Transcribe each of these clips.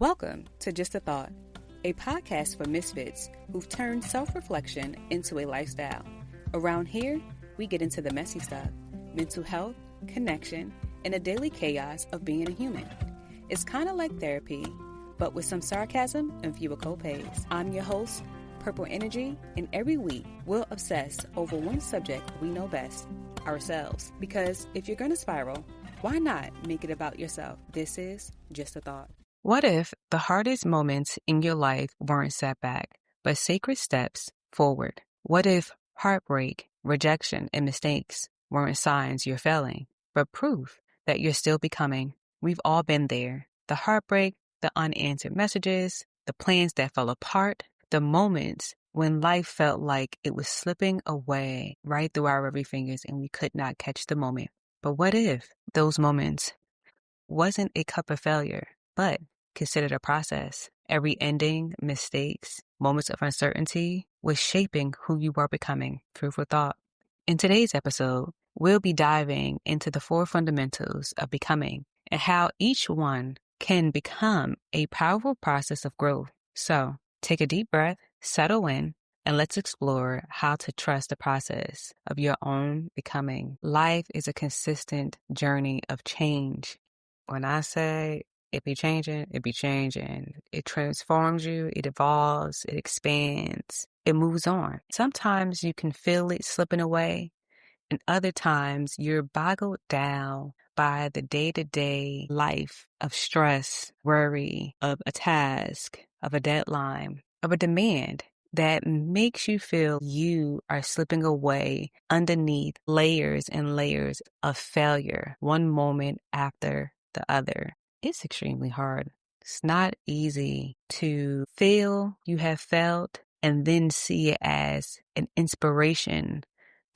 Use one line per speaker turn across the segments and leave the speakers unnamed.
Welcome to Just a Thought, a podcast for misfits who've turned self-reflection into a lifestyle. Around here, we get into the messy stuff, mental health, connection, and the daily chaos of being a human. It's kind of like therapy, but with some sarcasm and fewer co-pays. I'm your host, Purple Energy, and every week we'll obsess over one subject we know best, ourselves. Because if you're going to spiral, why not make it about yourself? This is Just a Thought. What if the hardest moments in your life weren't setback, but sacred steps forward? What if heartbreak, rejection, and mistakes weren't signs you're failing, but proof that you're still becoming? We've all been there. The heartbreak, the unanswered messages, the plans that fell apart, the moments when life felt like it was slipping away right through our very fingers and we could not catch the moment. But what if those moments wasn't a cup of failure, but considered a process? Every ending, mistakes, moments of uncertainty was shaping who you were becoming. Food for thought. In today's episode, we'll be diving into the 4 fundamentals of becoming and how each one can become a powerful process of growth. So take a deep breath, settle in, and let's explore how to trust the process of your own becoming. Life is a consistent journey of change. When I say it be changing, it be changing. It transforms you, it evolves, it expands, it moves on. Sometimes you can feel it slipping away, and other times you're boggled down by the day-to-day life of stress, worry, of a task, of a deadline, of a demand that makes you feel you are slipping away underneath layers and layers of failure, one moment after the other. It's extremely hard. It's not easy to feel you have felt and then see it as an inspiration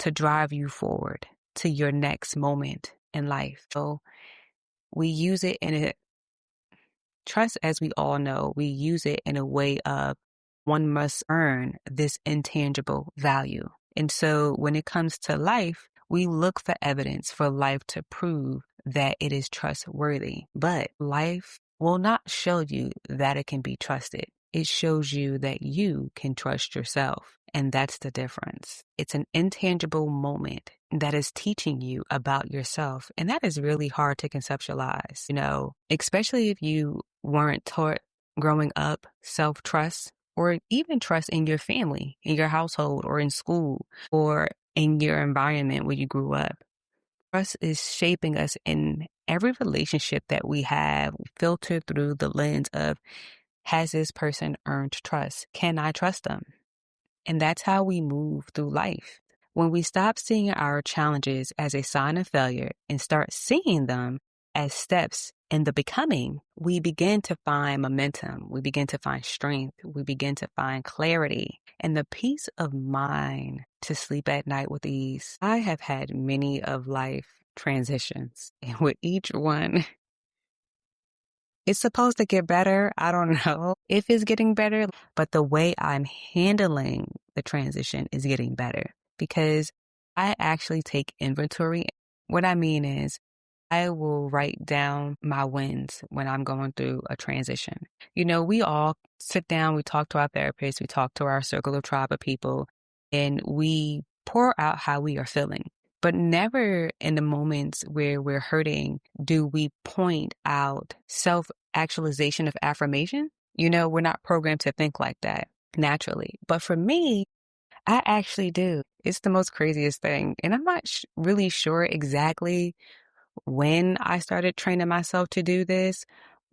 to drive you forward to your next moment in life. So we use it trust, as we all know, we use it in a way of one must earn this intangible value. And so when it comes to life, we look for evidence for life to prove that it is trustworthy. But life will not show you that it can be trusted. It shows you that you can trust yourself. And that's the difference. It's an intangible moment that is teaching you about yourself. And that is really hard to conceptualize, especially if you weren't taught growing up self-trust or even trust in your family, in your household, or in school, or in your environment where you grew up. Trust is shaping us in every relationship that we have, filtered through the lens of, has this person earned trust? Can I trust them? And that's how we move through life. When we stop seeing our challenges as a sign of failure and start seeing them as steps in the becoming, we begin to find momentum. We begin to find strength. We begin to find clarity and the peace of mind to sleep at night with ease. I have had many of life transitions, and with each one, it's supposed to get better. I don't know if it's getting better, but the way I'm handling the transition is getting better because I actually take inventory. What I mean is, I will write down my wins when I'm going through a transition. We all sit down, we talk to our therapist, we talk to our circle of tribe of people, and we pour out how we are feeling. But never in the moments where we're hurting do we point out self-actualization of affirmation. We're not programmed to think like that naturally. But for me, I actually do. It's the most craziest thing. And I'm not really sure exactly when I started training myself to do this,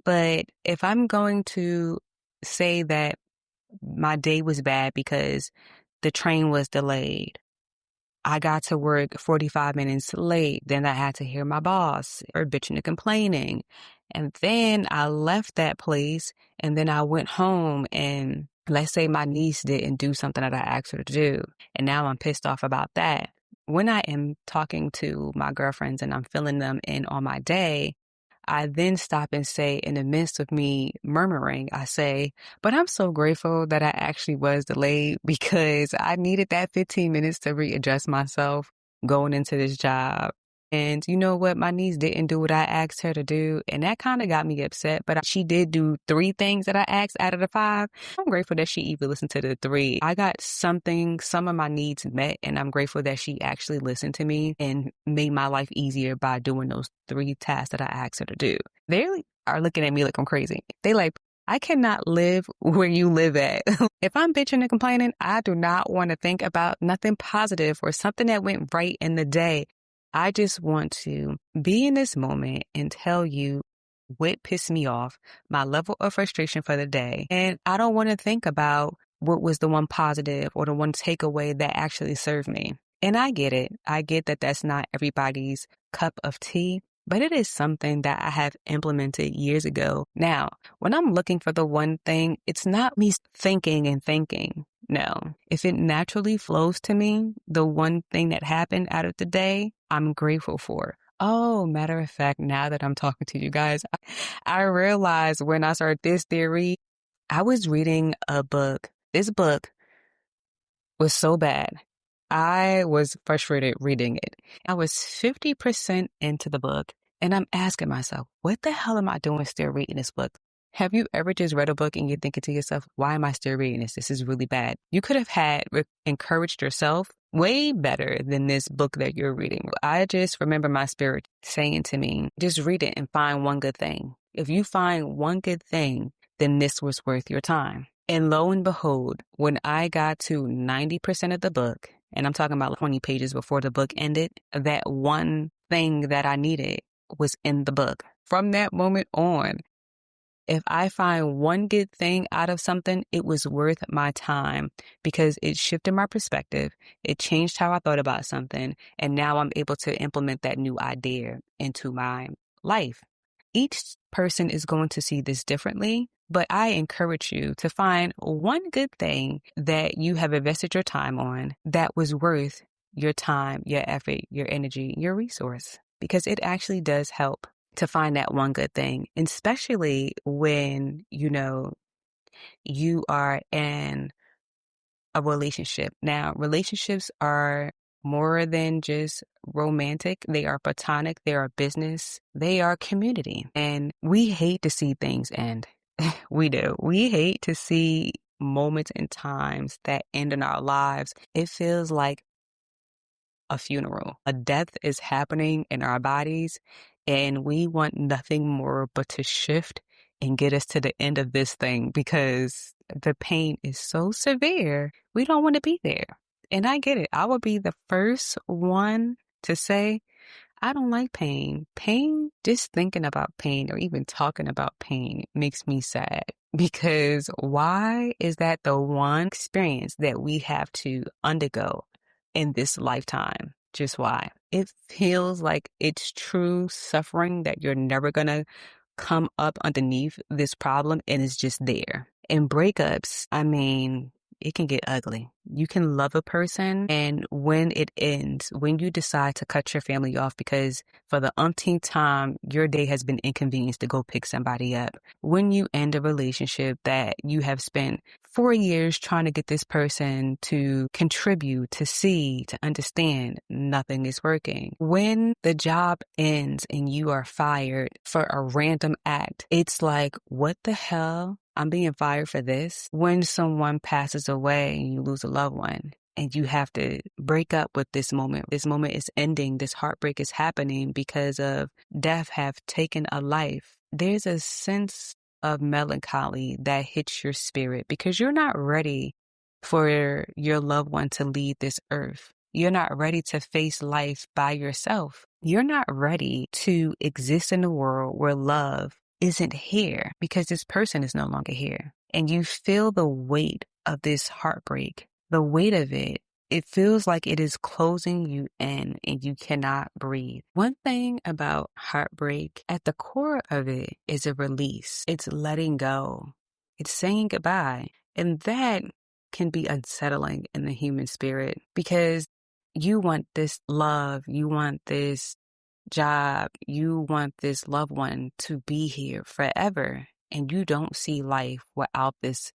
but if I'm going to say that my day was bad because the train was delayed, I got to work 45 minutes late, then I had to hear my boss or bitching and complaining, and then I left that place, and then I went home and let's say my niece didn't do something that I asked her to do, and now I'm pissed off about that. When I am talking to my girlfriends and I'm filling them in on my day, I then stop and say, in the midst of me murmuring, I say, but I'm so grateful that I actually was delayed because I needed that 15 minutes to readjust myself going into this job. And you know what? My niece didn't do what I asked her to do. And that kind of got me upset. But she did do 3 things that I asked out of the 5. I'm grateful that she even listened to the 3. I got some of my needs met. And I'm grateful that she actually listened to me and made my life easier by doing those 3 tasks that I asked her to do. They are looking at me like I'm crazy. They like, I cannot live where you live at. If I'm bitching and complaining, I do not want to think about nothing positive or something that went right in the day. I just want to be in this moment and tell you what pissed me off, my level of frustration for the day. And I don't want to think about what was the one positive or the one takeaway that actually served me. And I get it. I get that that's not everybody's cup of tea, but it is something that I have implemented years ago. Now, when I'm looking for the one thing, it's not me thinking and thinking. No, if it naturally flows to me, the one thing that happened out of the day, I'm grateful for. Oh, matter of fact, now that I'm talking to you guys, I realized when I started this theory, I was reading a book. This book was so bad. I was frustrated reading it. I was 50% into the book, and I'm asking myself, what the hell am I doing still reading this book? Have you ever just read a book and you're thinking to yourself, why am I still reading this? This is really bad. You could have encouraged yourself way better than this book that you're reading. I just remember my spirit saying to me, just read it and find one good thing. If you find one good thing, then this was worth your time. And lo and behold, when I got to 90% of the book, and I'm talking about 20 pages before the book ended, that one thing that I needed was in the book. From that moment on, if I find one good thing out of something, it was worth my time because it shifted my perspective. It changed how I thought about something. And now I'm able to implement that new idea into my life. Each person is going to see this differently, but I encourage you to find one good thing that you have invested your time on that was worth your time, your effort, your energy, your resource, because it actually does help to find that one good thing, especially when, you are in a relationship. Now, relationships are more than just romantic. They are platonic. They are business. They are community. And we hate to see things end. We do. We hate to see moments and times that end in our lives. It feels like a funeral. A death is happening in our bodies, and we want nothing more but to shift and get us to the end of this thing because the pain is so severe. We don't want to be there. And I get it. I will be the first one to say, I don't like pain. Pain, just thinking about pain or even talking about pain makes me sad because why is that the one experience that we have to undergo in this lifetime? Just why? It feels like it's true suffering that you're never going to come up underneath this problem and it's just there. And breakups, I mean, it can get ugly. You can love a person, and when it ends, when you decide to cut your family off because for the umpteenth time, your day has been inconvenienced to go pick somebody up. When you end a relationship that you have spent 4 years trying to get this person to contribute, to see, to understand, nothing is working. When the job ends and you are fired for a random act, it's like, what the hell? I'm being fired for this. When someone passes away and you lose a loved one and you have to break up with this moment is ending. This heartbreak is happening because of death have taken a life. There's a sense of melancholy that hits your spirit because you're not ready for your loved one to leave this earth. You're not ready to face life by yourself. You're not ready to exist in a world where love isn't here because this person is no longer here. And you feel the weight of this heartbreak, the weight of it. It feels like it is closing you in and you cannot breathe. One thing about heartbreak, at the core of it is a release. It's letting go. It's saying goodbye. And that can be unsettling in the human spirit because you want this love, you want this job, you want this loved one to be here forever, and you don't see life without this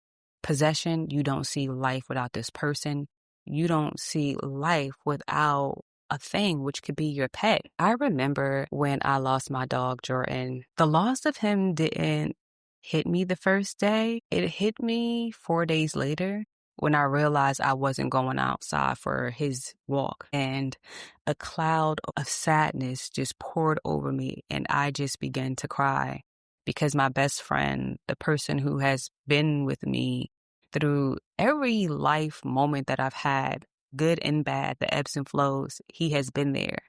possession. You don't see life without this person. You don't see life without a thing, which could be your pet. I remember when I lost my dog, Jordan, the loss of him didn't hit me the first day. It hit me 4 days later when I realized I wasn't going outside for his walk. And a cloud of sadness just poured over me, and I just began to cry because my best friend, the person who has been with me through every life moment that I've had, good and bad, the ebbs and flows, he has been there.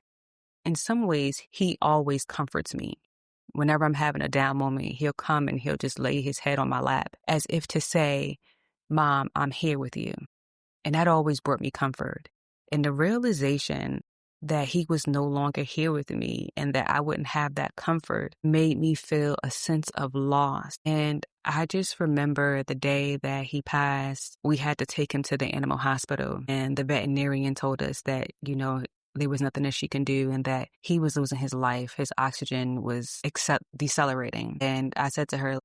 In some ways, he always comforts me. Whenever I'm having a down moment, he'll come and he'll just lay his head on my lap as if to say, Mom, I'm here with you. And that always brought me comfort. And the realization that he was no longer here with me and that I wouldn't have that comfort made me feel a sense of loss. And I just remember the day that he passed, we had to take him to the animal hospital, and the veterinarian told us that, there was nothing that she can do and that he was losing his life. His oxygen was decelerating. And I said to her,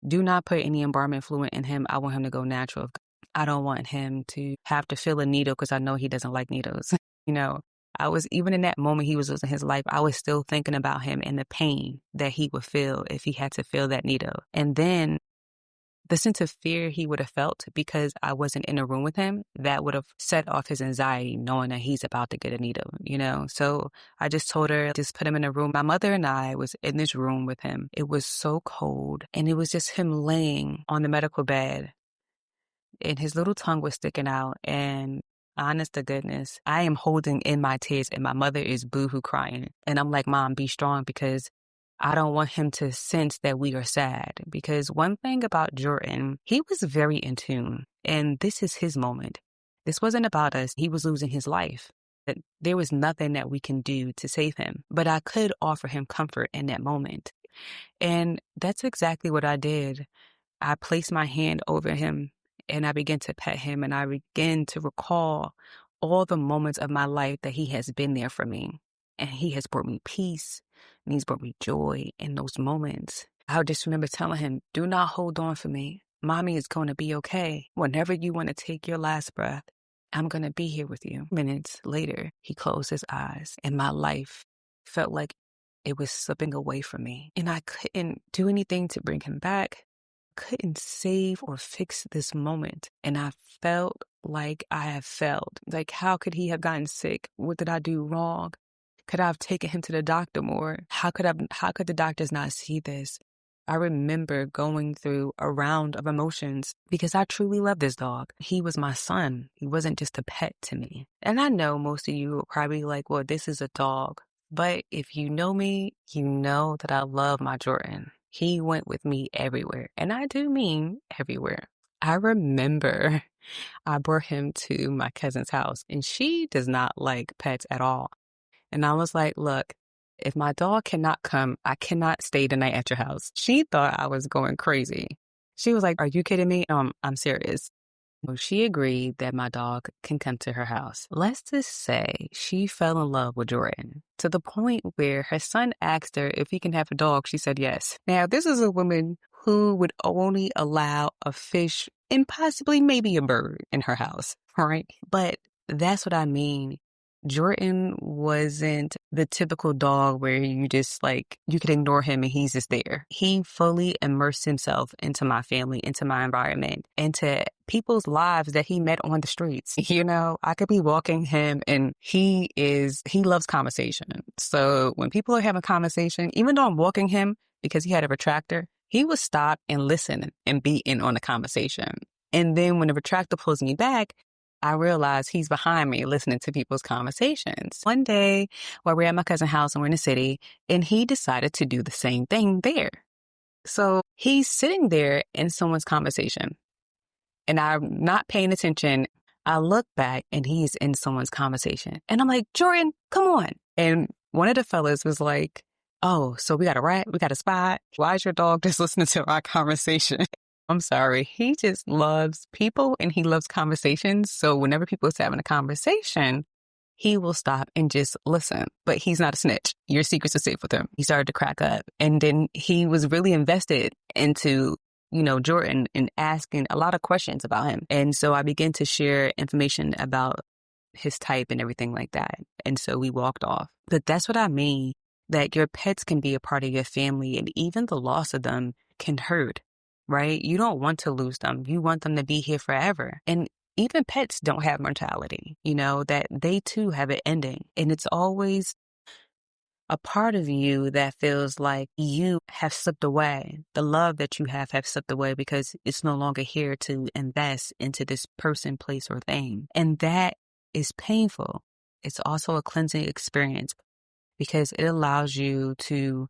do not put any embalming fluid in him. I want him to go natural. I don't want him to have to feel a needle because I know he doesn't like needles. I was, even in that moment he was losing his life, I was still thinking about him and the pain that he would feel if he had to feel that needle. And then the sense of fear he would have felt because I wasn't in a room with him, that would have set off his anxiety knowing that he's about to get a needle, So I just told her, just put him in a room. My mother and I was in this room with him. It was so cold, and it was just him laying on the medical bed, and his little tongue was sticking out, and honest to goodness, I am holding in my tears, and my mother is boohoo crying. And I'm like, Mom, be strong, because I don't want him to sense that we are sad. Because one thing about Jordan, he was very in tune, and this is his moment. This wasn't about us. He was losing his life. There was nothing that we can do to save him, but I could offer him comfort in that moment. And that's exactly what I did. I placed my hand over him, and I began to pet him, and I began to recall all the moments of my life that he has been there for me. And he has brought me peace, and he's brought me joy in those moments. I just remember telling him, do not hold on for me. Mommy is going to be okay. Whenever you want to take your last breath, I'm going to be here with you. Minutes later, he closed his eyes, and my life felt like it was slipping away from me. And I couldn't do anything to bring him back. Couldn't save or fix this moment. And I felt like I have failed. Like, how could he have gotten sick? What did I do wrong? Could I have taken him to the doctor more? How could the doctors not see this? I remember going through a round of emotions because I truly love this dog. He was my son. He wasn't just a pet to me. And I know most of you are probably like, well, this is a dog. But if you know me, you know that I love my Jordan. He went with me everywhere. And I do mean everywhere. I remember I brought him to my cousin's house, and she does not like pets at all. And I was like, look, if my dog cannot come, I cannot stay the night at your house. She thought I was going crazy. She was like, are you kidding me? I'm serious. So she agreed that my dog can come to her house. Let's just say she fell in love with Jordan to the point where her son asked her if he can have a dog. She said yes. Now, this is a woman who would only allow a fish and possibly maybe a bird in her house, right? But that's what I mean. Jordan wasn't the typical dog where you just you could ignore him and he's just there. He fully immersed himself into my family, into my environment, into people's lives that he met on the streets. I could be walking him and he loves conversation. So when people are having conversation, even though I'm walking him because he had a retractor, he would stop and listen and be in on the conversation. And then when the retractor pulls me back, I realized he's behind me listening to people's conversations. One day, while we're at my cousin's house and we're in the city, and he decided to do the same thing there. So he's sitting there in someone's conversation, and I'm not paying attention. I look back, and he's in someone's conversation. And I'm like, Jordan, come on. And one of the fellas was like, oh, so we got a rat? We got a spot? Why is your dog just listening to our conversation? I'm sorry. He just loves people and he loves conversations. So whenever people is having a conversation, he will stop and just listen. But he's not a snitch. Your secrets are safe with him. He started to crack up. And then he was really invested into, Jordan, and asking a lot of questions about him. And so I began to share information about his type and everything like that. And so we walked off. But that's what I mean, that your pets can be a part of your family, and even the loss of them can hurt, right? You don't want to lose them. You want them to be here forever. And even pets don't have mortality, that they too have an ending. And it's always a part of you that feels like you have slipped away. The love that you have slipped away because it's no longer here to invest into this person, place, or thing. And that is painful. It's also a cleansing experience because it allows you to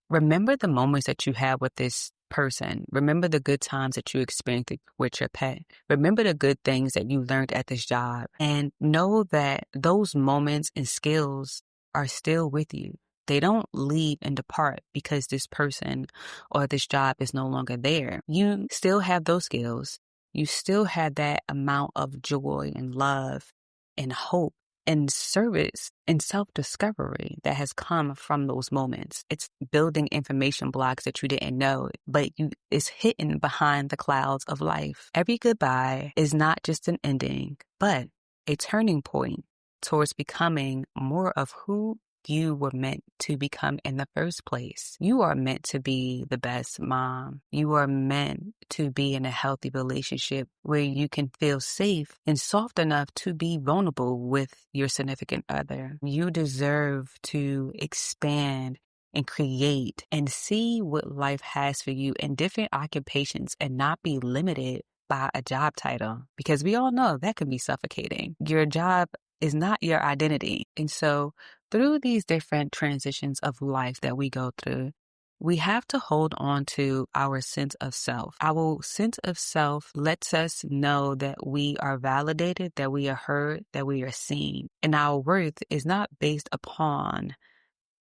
remember the moments that you had with this person. Remember the good times that you experienced with your pet. Remember the good things that you learned at this job. And know that those moments and skills are still with you. They don't leave and depart because this person or this job is no longer there. You still have those skills. You still have that amount of joy and love and hope and service and self-discovery that has come from those moments. It's building information blocks that you didn't know, but it's hidden behind the clouds of life. Every goodbye is not just an ending, but a turning point towards becoming more of who you were meant to become in the first place. You are meant to be the best mom. You are meant to be in a healthy relationship where you can feel safe and soft enough to be vulnerable with your significant other. You deserve to expand and create and see what life has for you in different occupations and not be limited by a job title, because we all know that can be suffocating. Your job is not your identity. And so through these different transitions of life that we go through, we have to hold on to our sense of self. Our sense of self lets us know that we are validated, that we are heard, that we are seen. And our worth is not based upon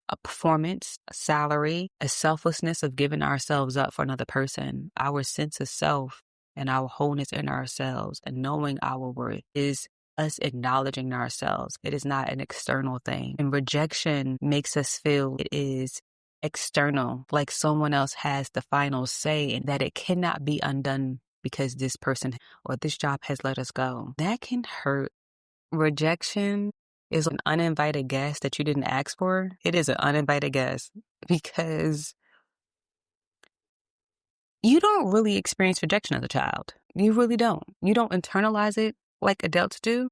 a performance, a salary, a selflessness of giving ourselves up for another person. Our sense of self and our wholeness in ourselves and knowing our worth is us acknowledging ourselves. It is not an external thing. And rejection makes us feel it is external, like someone else has the final say and that it cannot be undone because this person or this job has let us go. That can hurt. Rejection is an uninvited guest that you didn't ask for. It is an uninvited guest because you don't really experience rejection as a child. You really don't. You don't internalize it like adults do.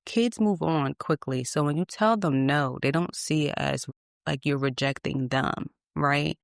Kids move on quickly. So when you tell them no, they don't see it as like you're rejecting them, right?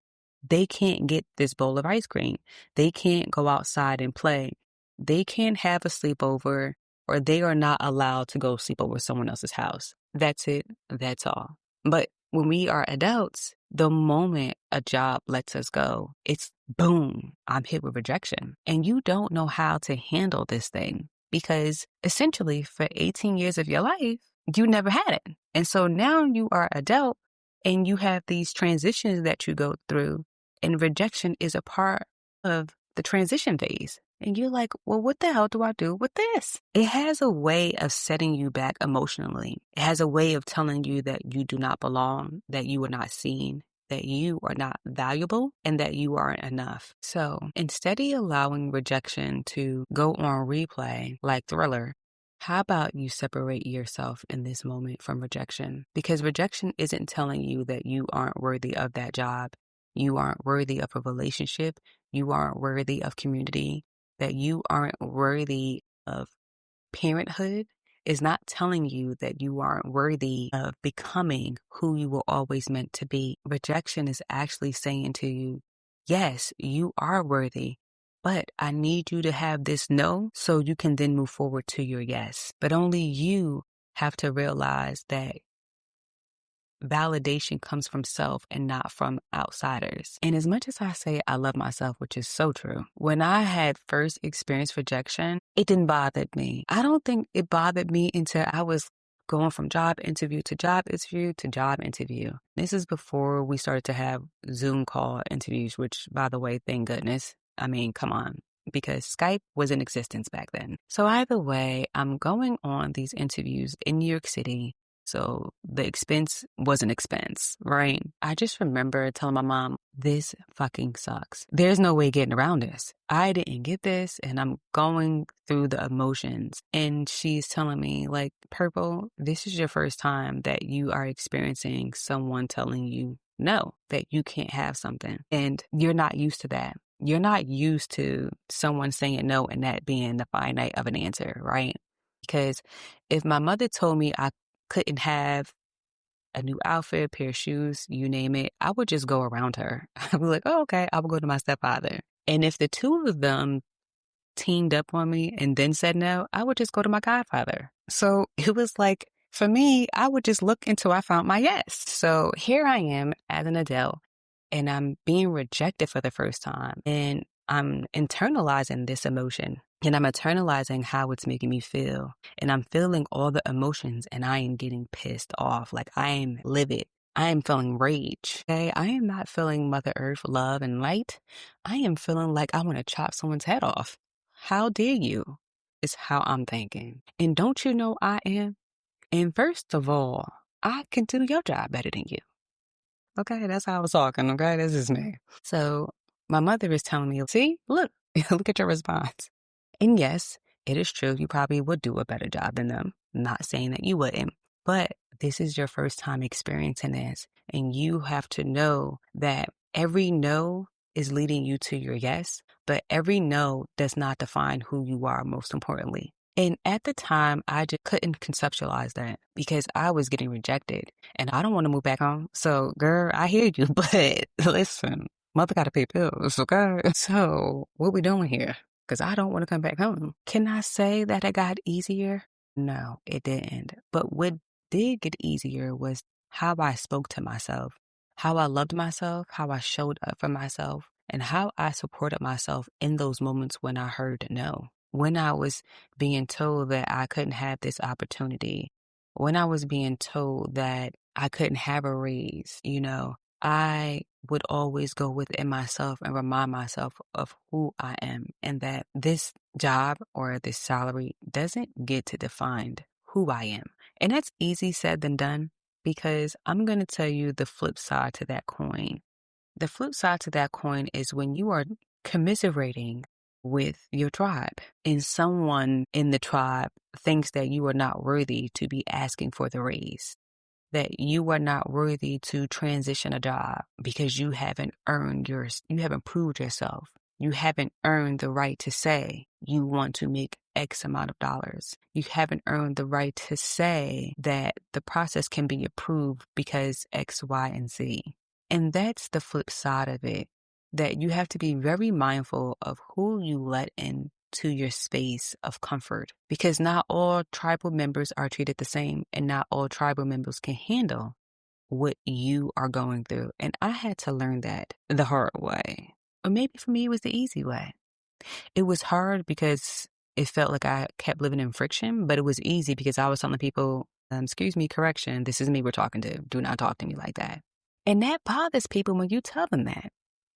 They can't get this bowl of ice cream. They can't go outside and play. They can't have a sleepover, or they are not allowed to go sleep over someone else's house. That's it. That's all. But when we are adults, the moment a job lets us go, it's boom, I'm hit with rejection. And you don't know how to handle this thing because essentially for 18 years of your life, you never had it. And so now you are adult and you have these transitions that you go through, and rejection is a part of the transition phase. And you're like, well, what the hell do I do with this? It has a way of setting you back emotionally. It has a way of telling you that you do not belong, that you are not seen, that you are not valuable, and that you aren't enough. So instead of allowing rejection to go on replay like Thriller, how about you separate yourself in this moment from rejection? Because rejection isn't telling you that you aren't worthy of that job. You aren't worthy of a relationship. You aren't worthy of community. That you aren't worthy of parenthood is not telling you that you aren't worthy of becoming who you were always meant to be. Rejection is actually saying to you, yes, you are worthy, but I need you to have this no so you can then move forward to your yes. But only you have to realize that validation comes from self and not from outsiders. And as much as I say I love myself, which is so true, when I had first experienced rejection, it didn't bother me. I don't think it bothered me until I was going from job interview to job interview to job interview. This is before we started to have Zoom call interviews, which, by the way, thank goodness. I mean, come on, because Skype was in existence back then. So either way, I'm going on these interviews in New York City, So the expense was an expense, right? I just remember telling my mom, this fucking sucks. There's no way getting around this. I didn't get this and I'm going through the emotions. And she's telling me, like, Purple, this is your first time that you are experiencing someone telling you no, that you can't have something. And you're not used to that. You're not used to someone saying no and that being the finite of an answer, right? Because if my mother told me I couldn't have a new outfit, a pair of shoes, you name it, I would just go around her. I'd be like, oh, okay, I would go to my stepfather. And if the two of them teamed up on me and then said no, I would just go to my godfather. So it was like, for me, I would just look until I found my yes. So here I am as an adult and I'm being rejected for the first time and I'm internalizing this emotion and I'm internalizing how it's making me feel and I'm feeling all the emotions and I am getting pissed off. Like I am livid. I am feeling rage. Okay? I am not feeling Mother Earth, love, and light. I am feeling like I want to chop someone's head off. How dare you? Is how I'm thinking. And don't you know I am? And first of all, I can do your job better than you. Okay, that's how I was talking, okay? This is me. So my mother is telling me, see, look, look at your response. And yes, it is true. You probably would do a better job than them. Not saying that you wouldn't, but this is your first time experiencing this. And you have to know that every no is leading you to your yes, but every no does not define who you are, most importantly. And at the time, I just couldn't conceptualize that because I was getting rejected and I don't want to move back home. So, girl, I hear you, but listen, mother got to pay bills, okay? So, what we doing here? Because I don't want to come back home. Can I say that it got easier? No, it didn't. But what did get easier was how I spoke to myself, how I loved myself, how I showed up for myself, and how I supported myself in those moments when I heard no. When I was being told that I couldn't have this opportunity, when I was being told that I couldn't have a raise, I would always go within myself and remind myself of who I am and that this job or this salary doesn't get to define who I am. And that's easy said than done because I'm going to tell you the flip side to that coin. The flip side to that coin is when you are commiserating with your tribe and someone in the tribe thinks that you are not worthy to be asking for the raise, that you are not worthy to transition a job because you haven't you haven't proved yourself. You haven't earned the right to say you want to make X amount of dollars. You haven't earned the right to say that the process can be approved because X, Y, and Z. And that's the flip side of it, that you have to be very mindful of who you let in to your space of comfort, because not all tribal members are treated the same and not all tribal members can handle what you are going through. And I had to learn that the hard way. Or maybe for me, it was the easy way. It was hard because it felt like I kept living in friction, but it was easy because I was telling people, excuse me, correction, this is me we're talking to. Do not talk to me like that. And that bothers people when you tell them that.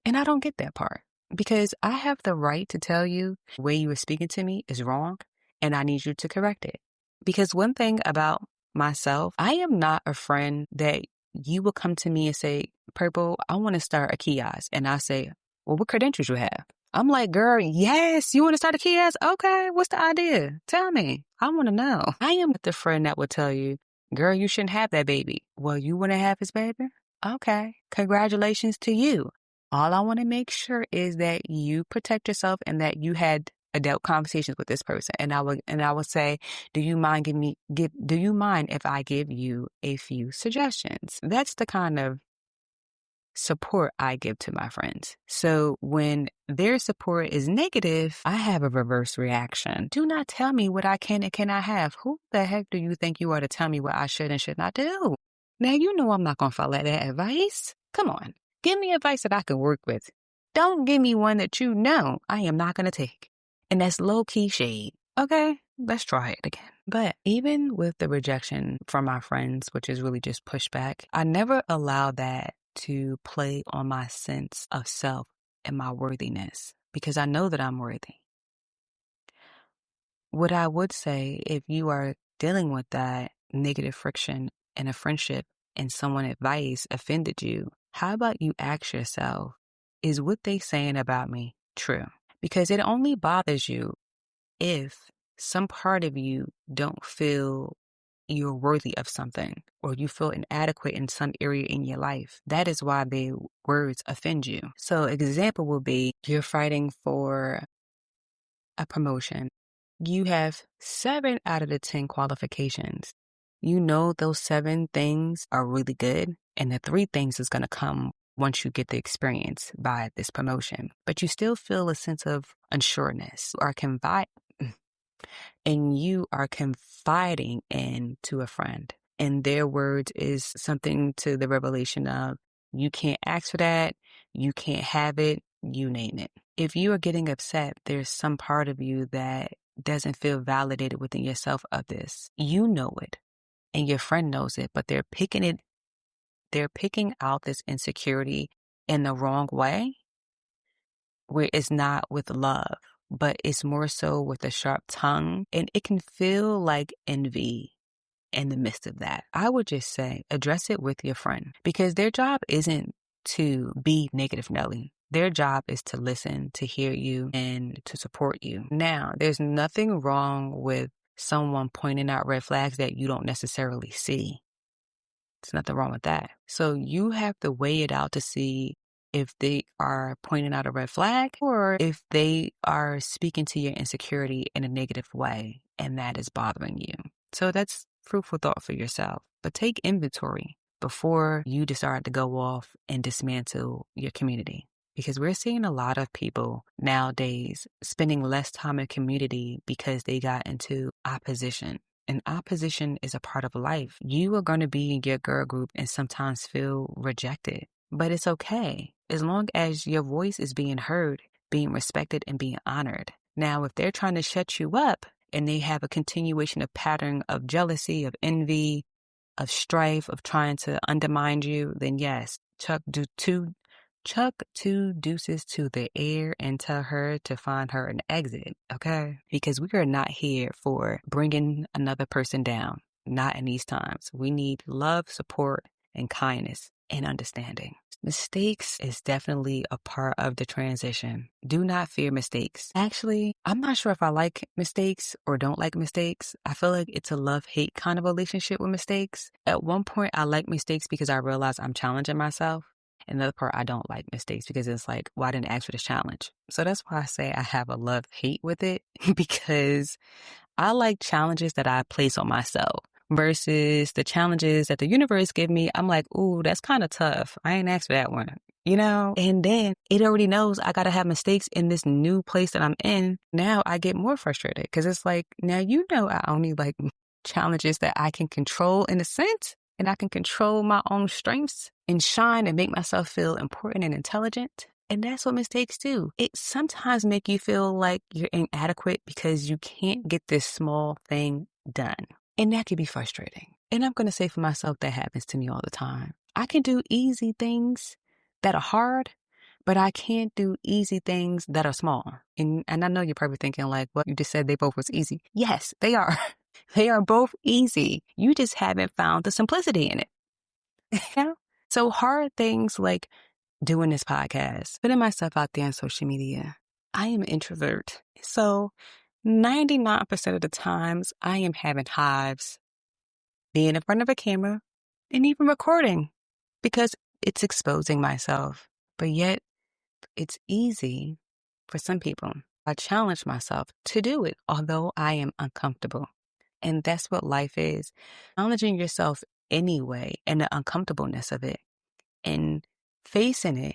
And I don't get that part because I have the right to tell you the way you were speaking to me is wrong and I need you to correct it. Because one thing about myself, I am not a friend that you will come to me and say, Purple, I want to start a kiosk. And I say, well, what credentials you have? I'm like, girl, yes, you want to start a kiosk? Okay, what's the idea? Tell me. I want to know. I am the friend that will tell you, girl, you shouldn't have that baby. Well, you want to have his baby? Okay, congratulations to you. All I want to make sure is that you protect yourself and that you had adult conversations with this person. And I would say, do you mind if I give you a few suggestions? That's the kind of support I give to my friends. So when their support is negative, I have a reverse reaction. Do not tell me what I can and cannot have. Who the heck do you think you are to tell me what I should and should not do? Now, you know I'm not going to follow that advice. Come on. Give me advice that I can work with. Don't give me one that you know I am not going to take. And that's low-key shade. Okay, let's try it again. But even with the rejection from my friends, which is really just pushback, I never allow that to play on my sense of self and my worthiness because I know that I'm worthy. What I would say, if you are dealing with that negative friction in a friendship and someone advice offended you, how about you ask yourself, is what they saying about me true? Because it only bothers you if some part of you don't feel you're worthy of something or you feel inadequate in some area in your life. That is why the words offend you. So example will be you're fighting for a promotion. You have 7 out of the 10 qualifications. You know those 7 things are really good, and the 3 things is going to come once you get the experience by this promotion. But you still feel a sense of unsureness or and you are confiding into a friend. And their words is something to the revelation of, you can't ask for that, you can't have it, you name it. If you are getting upset, there's some part of you that doesn't feel validated within yourself of this. You know it, and your friend knows it, but they're picking out this insecurity in the wrong way, where it's not with love, but it's more so with a sharp tongue, and it can feel like envy in the midst of that. I would just say, address it with your friend, because their job isn't to be negative Nelly. Their job is to listen, to hear you, and to support you. Now, there's nothing wrong with someone pointing out red flags that you don't necessarily see. There's nothing wrong with that. So you have to weigh it out to see if they are pointing out a red flag or if they are speaking to your insecurity in a negative way and that is bothering you. So that's fruitful thought for yourself. But take inventory before you decide to go off and dismantle your community. Because we're seeing a lot of people nowadays spending less time in community because they got into opposition. And opposition is a part of life. You are going to be in your girl group and sometimes feel rejected. But it's okay, as long as your voice is being heard, being respected, and being honored. Now, if they're trying to shut you up and they have a continuation of pattern of jealousy, of envy, of strife, of trying to undermine you, then yes, chuck two deuces to the air and tell her to find her an exit, okay? Because we are not here for bringing another person down, not in these times. We need love, support, and kindness and understanding. Mistakes is definitely a part of the transition. Do not fear mistakes. Actually, I'm not sure if I like mistakes or don't like mistakes. I feel like it's a love-hate kind of relationship with mistakes. At one point, I like mistakes because I realize I'm challenging myself. Another part, I don't like mistakes because it's like, well, I didn't ask for this challenge. So that's why I say I have a love-hate with it because I like challenges that I place on myself versus the challenges that the universe give me. I'm like, ooh, that's kind of tough. I ain't asked for that one, you know? And then it already knows I got to have mistakes in this new place that I'm in. Now I get more frustrated because it's like, now you know I only like challenges that I can control in a sense. And I can control my own strengths and shine and make myself feel important and intelligent. And that's what mistakes do. It sometimes make you feel like you're inadequate because you can't get this small thing done. And that can be frustrating. And I'm going to say for myself, that happens to me all the time. I can do easy things that are hard, but I can't do easy things that are small. And I know you're probably thinking like, well, you just said they both was easy. Yes, they are. They are both easy. You just haven't found the simplicity in it. Yeah. So hard things like doing this podcast, putting myself out there on social media. I am an introvert. So 99% of the times I am having hives being in front of a camera and even recording because it's exposing myself. But yet it's easy for some people. I challenge myself to do it, although I am uncomfortable. And that's what life is. Challenging yourself anyway and the uncomfortableness of it and facing it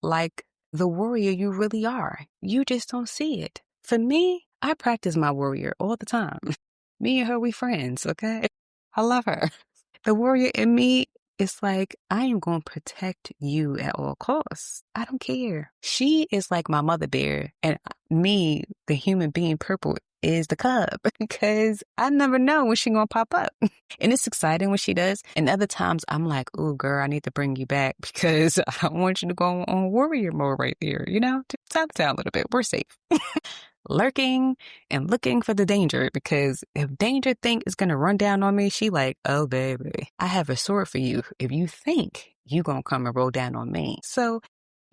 like the warrior you really are. You just don't see it. For me, I practice my warrior all the time. Me and her, we friends, okay? I love her. The warrior in me is like, I am going to protect you at all costs. I don't care. She is like my mother bear, and me, the human being purple, is the cub because I never know when she's going to pop up. And it's exciting when she does. And other times I'm like, oh, girl, I need to bring you back because I want you to go on warrior mode right there. You know, to tap a little bit. We're safe. lurking and looking for the danger, because if danger think is going to run down on me, she like, oh, baby, I have a sword for you if you think you going to come and roll down on me. So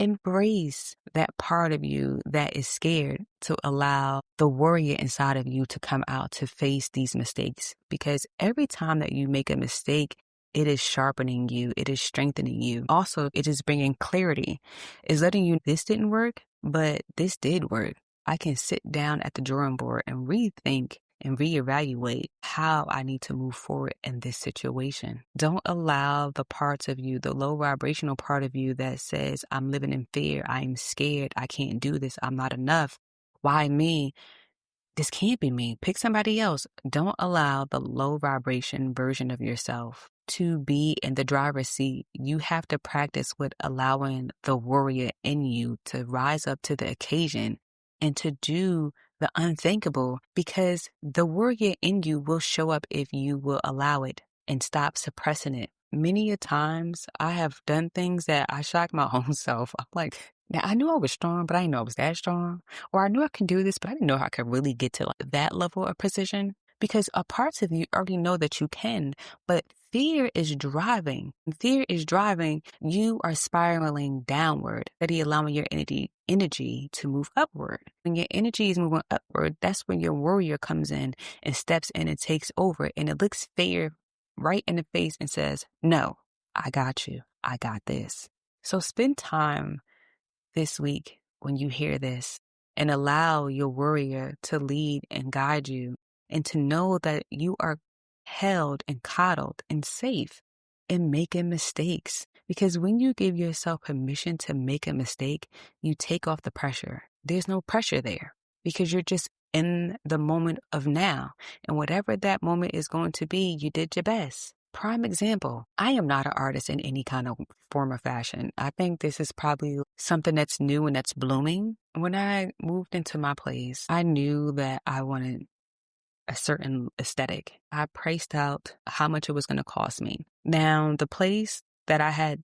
embrace that part of you that is scared, to allow the warrior inside of you to come out to face these mistakes. Because every time that you make a mistake, it is sharpening you. It is strengthening you. Also, it is bringing clarity. It's letting you, this didn't work, but this did work. I can sit down at the drawing board and rethink and reevaluate how I need to move forward in this situation. Don't allow the parts of you, the low vibrational part of you that says, I'm living in fear, I'm scared, I can't do this, I'm not enough. Why me? This can't be me. Pick somebody else. Don't allow the low vibration version of yourself to be in the driver's seat. You have to practice with allowing the warrior in you to rise up to the occasion and to do the unthinkable, because the warrior in you will show up if you will allow it and stop suppressing it. Many a times I have done things that I shock my own self. I'm like, now I knew I was strong, but I didn't know I was that strong. Or I knew I can do this, but I didn't know how I could really get to like that level of precision. Because a parts of you already know that you can, but fear is driving. Fear is driving. You are spiraling downward, steady allowing your energy to move upward. When your energy is moving upward, that's when your warrior comes in and steps in and takes over. And it looks fear right in the face and says, no, I got you. I got this. So spend time this week when you hear this and allow your warrior to lead and guide you, and to know that you are held and coddled and safe in making mistakes. Because when you give yourself permission to make a mistake, you take off the pressure. There's no pressure there, because you're just in the moment of now. And whatever that moment is going to be, you did your best. Prime example, I am not an artist in any kind of form or fashion. I think this is probably something that's new and that's blooming. When I moved into my place, I knew that I wanted a certain aesthetic. I priced out how much it was going to cost me. Now, the place that I had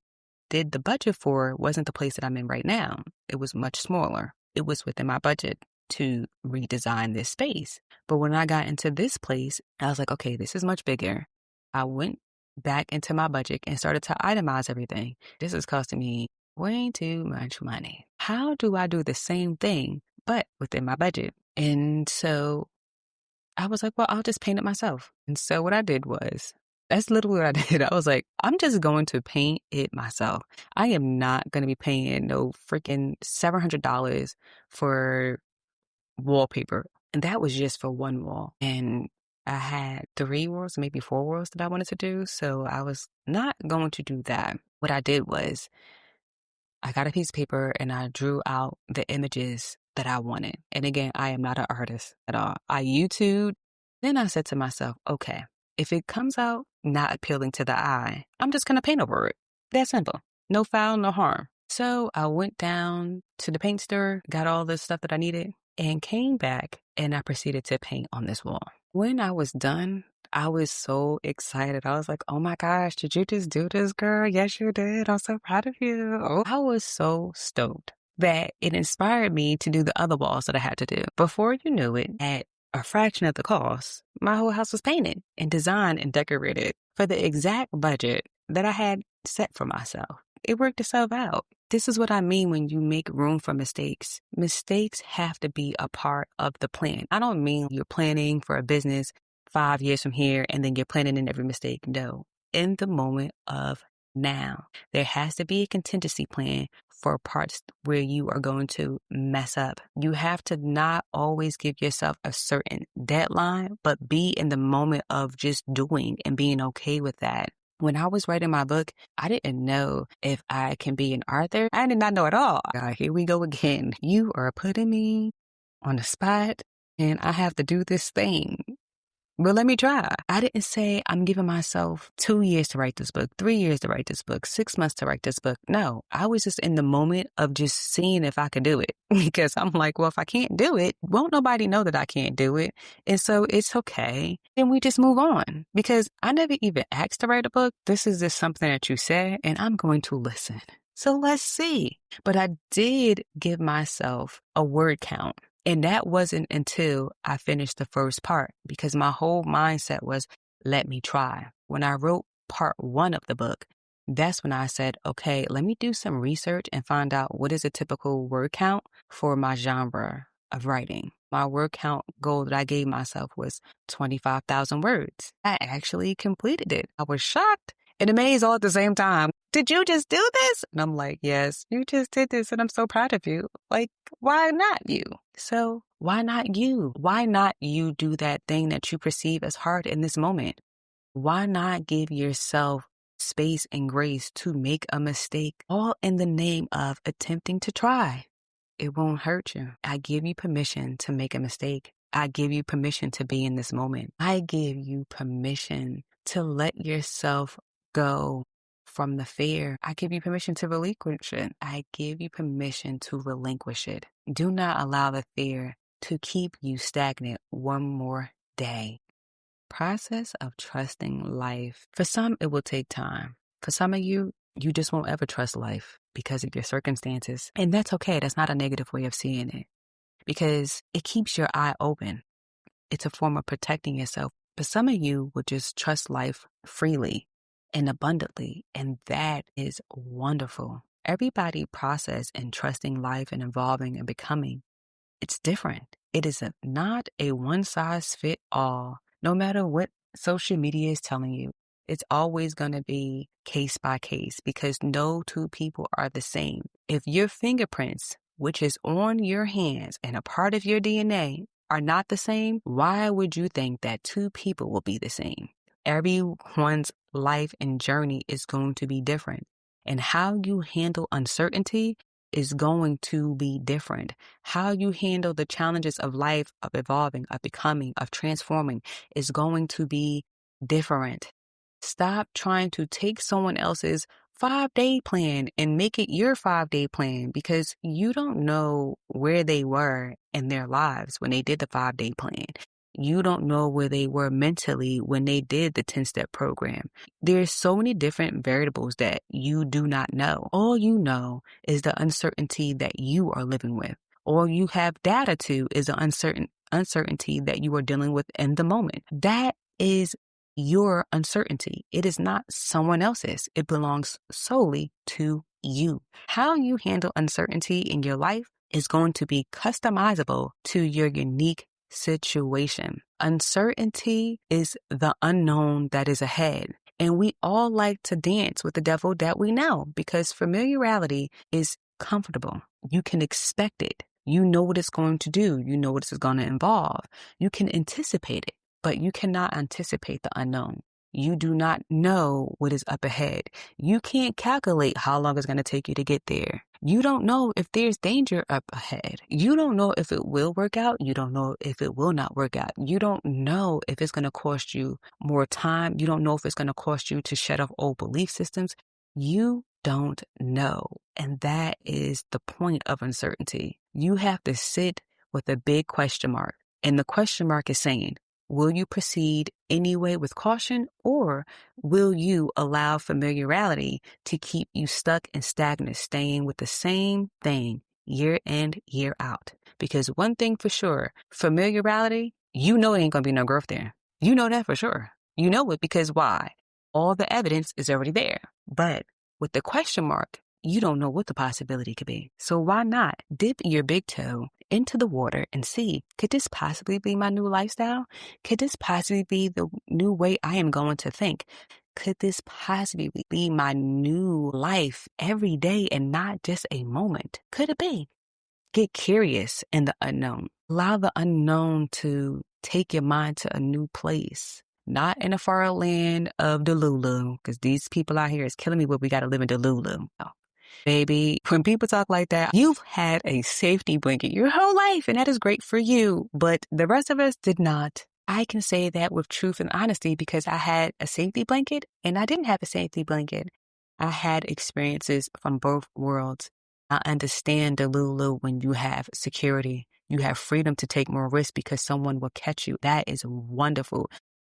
did the budget for wasn't the place that I'm in right now. It was much smaller. It was within my budget to redesign this space. But when I got into this place, I was like, okay, this is much bigger. I went back into my budget and started to itemize everything. This is costing me way too much money. How do I do the same thing, but within my budget? And so I was like, well, I'll just paint it myself. And so what I did was, that's literally what I did. I was like, I'm just going to paint it myself. I am not going to be paying no freaking $700 for wallpaper. And that was just for one wall. And I had 3 walls, maybe 4 walls that I wanted to do. So I was not going to do that. What I did was I got a piece of paper and I drew out the images that I wanted. And again, I am not an artist at all. I YouTubed. Then I said to myself, okay, if it comes out not appealing to the eye, I'm just going to paint over it. That's simple. No foul, no harm. So I went down to the paint store, got all the stuff that I needed, and came back, and I proceeded to paint on this wall. When I was done, I was so excited. I was like, oh my gosh, did you just do this, girl? Yes, you did. I'm so proud of you. Oh, I was so stoked that it inspired me to do the other walls that I had to do. Before you knew it, at a fraction of the cost, my whole house was painted and designed and decorated for the exact budget that I had set for myself. It worked itself out. This is what I mean when you make room for mistakes. Mistakes have to be a part of the plan. I don't mean you're planning for a business 5 years from here and then you're planning in every mistake. No. In the moment of now, there has to be a contingency plan for parts where you are going to mess up. You have to not always give yourself a certain deadline, but be in the moment of just doing and being okay with that. When I was writing my book, I didn't know if I can be an author. I did not know at all. Here we go again. You are putting me on the spot and I have to do this thing. Well, let me try. I didn't say I'm giving myself 2 years to write this book, 3 years to write this book, 6 months to write this book. No, I was just in the moment of just seeing if I could do it. Because I'm like, well, if I can't do it, won't nobody know that I can't do it. And so it's okay. And we just move on. Because I never even asked to write a book. This is just something that you said, and I'm going to listen. So let's see. But I did give myself a word count.
And that wasn't until I finished the first part, because my whole mindset was, let me try. When I wrote part 1 of the book, that's when I said, okay, let me do some research and find out what is a typical word count for my genre of writing. My word count goal that I gave myself was 25,000 words. I actually completed it. I was shocked and amazed all at the same time. Did you just do this? And I'm like, yes, you just did this and I'm so proud of you. Like, why not you? So why not you? Why not you do that thing that you perceive as hard in this moment? Why not give yourself space and grace to make a mistake, all in the name of attempting to try? It won't hurt you. I give you permission to make a mistake. I give you permission to be in this moment. I give you permission to let yourself go from the fear. I give you permission to relinquish it. I give you permission to relinquish it. Do not allow the fear to keep you stagnant one more day. Process of trusting life. For some, it will take time. For some of you, you just won't ever trust life because of your circumstances. And that's okay. That's not a negative way of seeing it, because it keeps your eye open. It's a form of protecting yourself. But some of you will just trust life freely and abundantly, and that is wonderful. Everybody process in trusting life and evolving and becoming, it's different. It is not a one-size-fits-all. No matter what social media is telling you, it's always going to be case by case, because no two people are the same. If your fingerprints, which is on your hands and a part of your DNA, are not the same, why would you think that two people will be the same? Everyone's life and journey is going to be different. And how you handle uncertainty is going to be different. How you handle the challenges of life, of evolving, of becoming, of transforming is going to be different. Stop trying to take someone else's 5-day plan and make it your 5-day plan, because you don't know where they were in their lives when they did the 5-day plan. You don't know where they were mentally when they did the 10-step program. There's so many different variables that you do not know. All you know is the uncertainty that you are living with. All you have data to is the uncertainty that you are dealing with in the moment. That is your uncertainty. It is not someone else's. It belongs solely to you. How you handle uncertainty in your life is going to be customizable to your unique situation. Uncertainty is the unknown that is ahead. And we all like to dance with the devil that we know, because familiarity is comfortable. You can expect it. You know what it's going to do. You know what it's going to involve. You can anticipate it, but you cannot anticipate the unknown. You do not know what is up ahead. You can't calculate how long it's going to take you to get there. You don't know if there's danger up ahead. You don't know if it will work out. You don't know if it will not work out. You don't know if it's going to cost you more time. You don't know if it's going to cost you to shut off old belief systems. You don't know. And that is the point of uncertainty. You have to sit with a big question mark. And the question mark is saying, will you proceed anyway with caution, or will you allow familiarity to keep you stuck and stagnant, staying with the same thing year in, year out? Because one thing for sure, familiarity, you know it ain't going to be no growth there. You know that for sure. You know it because why? All the evidence is already there. But with the question mark, you don't know what the possibility could be. So why not dip your big toe into the water and see, could this possibly be my new lifestyle? Could this possibly be the new way I am going to think? Could this possibly be my new life every day and not just a moment? Could it be? Get curious in the unknown. Allow the unknown to take your mind to a new place. Not in a far land of Delulu, because these people out here is killing me, but we got to live in Delulu. Oh. Baby, when people talk like that, you've had a safety blanket your whole life, and that is great for you. But the rest of us did not. I can say that with truth and honesty because I had a safety blanket and I didn't have a safety blanket. I had experiences from both worlds. I understand Delulu when you have security. You have freedom to take more risks because someone will catch you. That is wonderful.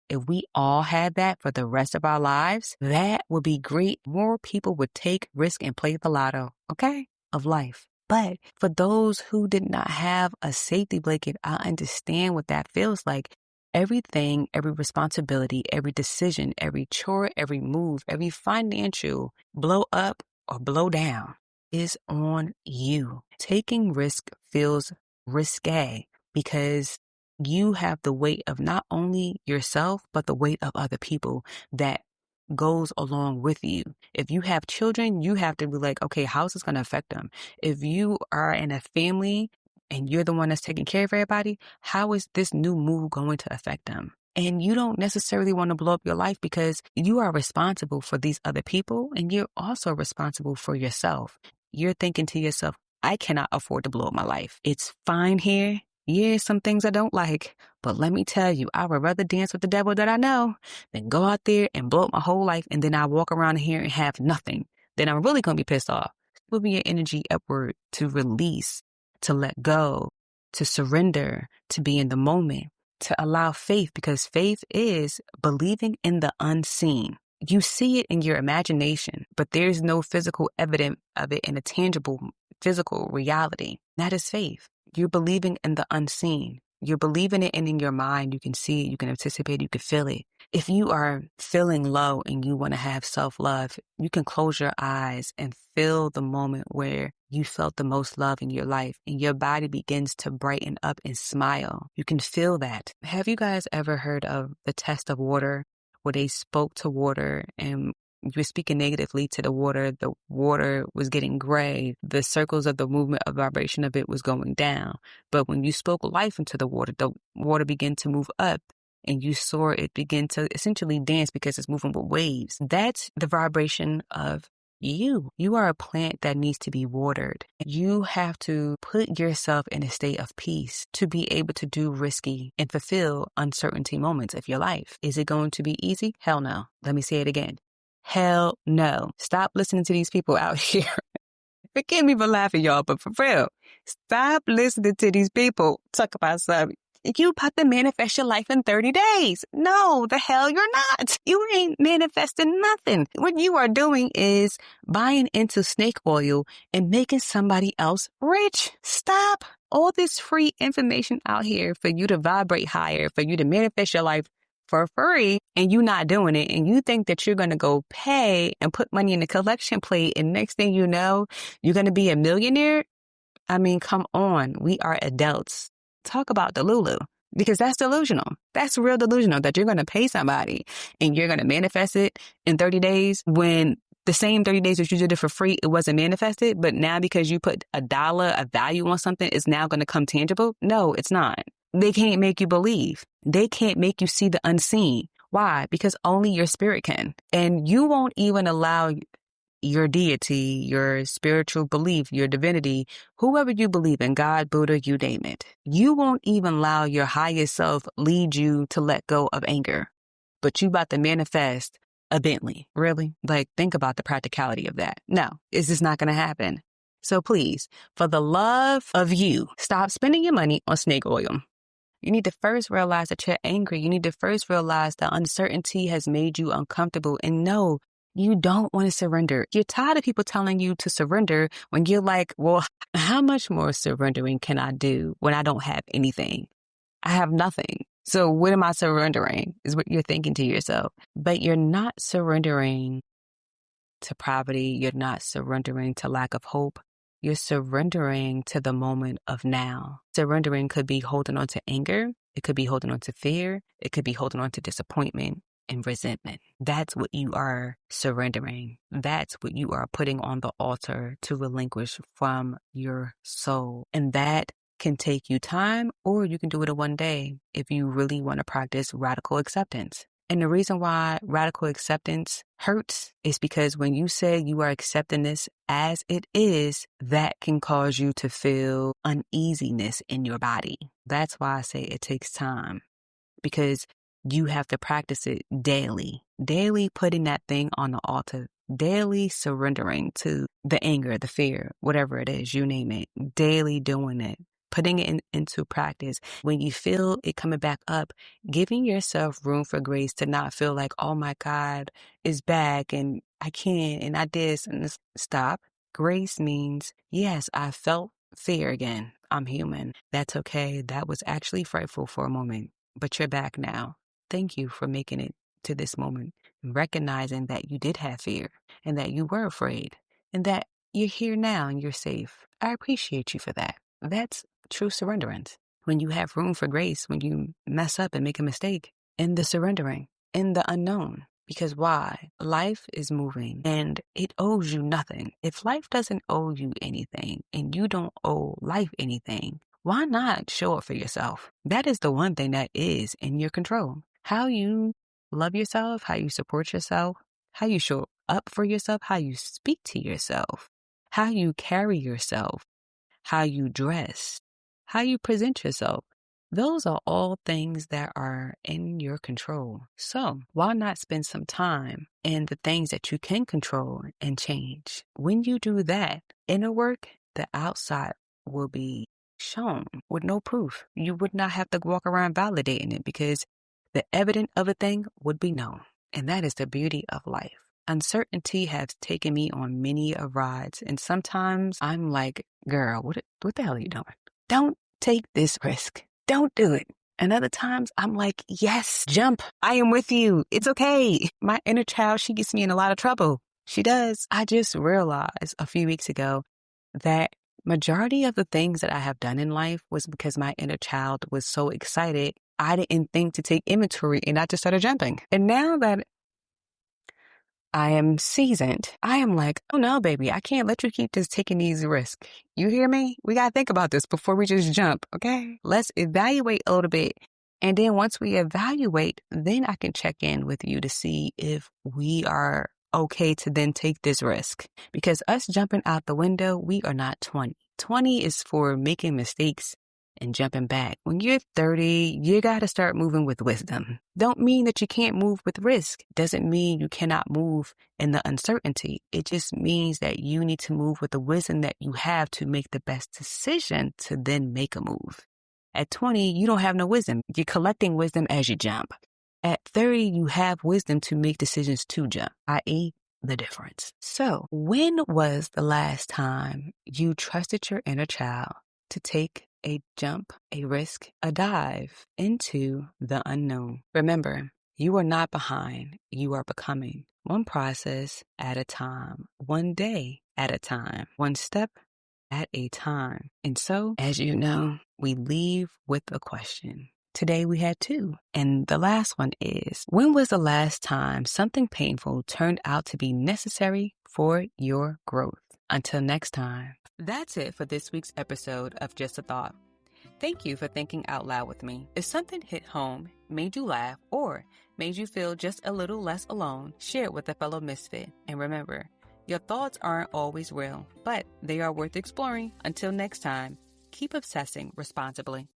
If we all had that for the rest of our lives, that would be great. More people would take risk and play the lotto, okay, of life. But for those who did not have a safety blanket, I understand what that feels like. Everything, every responsibility, every decision, every chore, every move, every financial blow up or blow down is on you. Taking risk feels risque because you have the weight of not only yourself, but the weight of other people that goes along with you. If you have children, you have to be like, okay, how's this going to affect them? If you are in a family and you're the one that's taking care of everybody, how is this new move going to affect them? And you don't necessarily want to blow up your life because you are responsible for these other people and you're also responsible for yourself. You're thinking to yourself, I cannot afford to blow up my life. It's fine here. Yeah, some things I don't like, but let me tell you, I would rather dance with the devil that I know than go out there and blow up my whole life and then I walk around here and have nothing. Then I'm really going to be pissed off. Moving your energy upward to release, to let go, to surrender, to be in the moment, to allow faith, because faith is believing in the unseen. You see it in your imagination, but there's no physical evidence of it in a tangible physical reality. That is faith. You're believing in the unseen. You're believing it, and in your mind, you can see it, you can anticipate it, you can feel it. If you are feeling low and you want to have self-love, you can close your eyes and feel the moment where you felt the most love in your life and your body begins to brighten up and smile. You can feel that. Have you guys ever heard of the test of water, where they spoke to water and you were speaking negatively to the water was getting gray, the circles of the movement of vibration of it was going down. But when you spoke life into the water began to move up and you saw it begin to essentially dance because it's moving with waves. That's the vibration of you. You are a plant that needs to be watered. You have to put yourself in a state of peace to be able to do risky and fulfill uncertainty moments of your life. Is it going to be easy? Hell no. Let me say it again. Hell no. Stop listening to these people out here. Forgive me for laughing, y'all, but for real, stop listening to these people talk about something. You about to manifest your life in 30 days. No, the hell you're not. You ain't manifesting nothing. What you are doing is buying into snake oil and making somebody else rich. Stop. All this free information out here for you to vibrate higher, for you to manifest your life for free, and you not doing it, and you think that you're going to go pay and put money in the collection plate, and next thing you know, you're going to be a millionaire. I mean, come on. We are adults. Talk about Delulu, because that's delusional. That's real delusional that you're going to pay somebody and you're going to manifest it in 30 days when the same 30 days that you did it for free, it wasn't manifested. But now because you put a value on something, it's now going to come tangible. No, it's not. They can't make you believe. They can't make you see the unseen. Why? Because only your spirit can. And you won't even allow your deity, your spiritual belief, your divinity, whoever you believe in, God, Buddha, you name it. You won't even allow your highest self lead you to let go of anger. But you about to manifest a Bentley. Really? Like, think about the practicality of that. No, it's just not going to happen. So please, for the love of you, stop spending your money on snake oil. You need to first realize that you're angry. You need to first realize that uncertainty has made you uncomfortable. And no, you don't want to surrender. You're tired of people telling you to surrender when you're like, well, how much more surrendering can I do when I don't have anything? I have nothing. So what am I surrendering is what you're thinking to yourself. But you're not surrendering to poverty. You're not surrendering to lack of hope. You're surrendering to the moment of now. Surrendering could be holding on to anger. It could be holding on to fear. It could be holding on to disappointment and resentment. That's what you are surrendering. That's what you are putting on the altar to relinquish from your soul. And that can take you time, or you can do it in one day if you really want to practice radical acceptance. And the reason why radical acceptance hurts is because when you say you are accepting this as it is, that can cause you to feel uneasiness in your body. That's why I say it takes time, because you have to practice it daily putting that thing on the altar, daily surrendering to the anger, the fear, whatever it is, you name it, daily doing it. Putting it into practice. When you feel it coming back up, giving yourself room for grace to not feel like, oh my God, it's back and I can't and I this and this. Stop. Grace means, yes, I felt fear again. I'm human. That's okay. That was actually frightful for a moment, but you're back now. Thank you for making it to this moment, recognizing that you did have fear and that you were afraid and that you're here now and you're safe. I appreciate you for that. That's true surrenderance. When you have room for grace, when you mess up and make a mistake, in the surrendering, in the unknown. Because why? Life is moving and it owes you nothing. If life doesn't owe you anything and you don't owe life anything, why not show up for yourself? That is the one thing that is in your control. How you love yourself, how you support yourself, how you show up for yourself, how you speak to yourself, how you carry yourself, how you dress, how you present yourself. Those are all things that are in your control. So why not spend some time in the things that you can control and change? When you do that, inner work, the outside will be shown with no proof. You would not have to walk around validating it because the evidence of a thing would be known. And that is the beauty of life. Uncertainty has taken me on many of rides. And sometimes I'm like, girl, what the hell are you doing? Don't take this risk. Don't do it. And other times I'm like, yes, jump. I am with you. It's okay. My inner child, she gets me in a lot of trouble. She does. I just realized a few weeks ago that majority of the things that I have done in life was because my inner child was so excited. I didn't think to take inventory and I just started jumping. And now that I am seasoned, I am like, oh no, baby, I can't let you keep just taking these risks. You hear me? We got to think about this before we just jump, okay? Let's evaluate a little bit. And then once we evaluate, then I can check in with you to see if we are okay to then take this risk. Because us jumping out the window, we are not 20. 20 is for making mistakes and jumping back. When you're 30, you got to start moving with wisdom. Don't mean that you can't move with risk. Doesn't mean you cannot move in the uncertainty. It just means that you need to move with the wisdom that you have to make the best decision to then make a move. At 20, you don't have no wisdom. You're collecting wisdom as you jump. At 30, you have wisdom to make decisions to jump, i.e., the difference. So, when was the last time you trusted your inner child to take a jump, a risk, a dive into the unknown? Remember, you are not behind. You are becoming. One process at a time, one day at a time, one step at a time. And so, as you know, we leave with a question. Today we had two. And the last one is, when was the last time something painful turned out to be necessary for your growth? Until next time. That's it for this week's episode of Just a Thought. Thank you for thinking out loud with me. If something hit home, made you laugh, or made you feel just a little less alone, share it with a fellow misfit. And remember, your thoughts aren't always real, but they are worth exploring. Until next time, keep obsessing responsibly.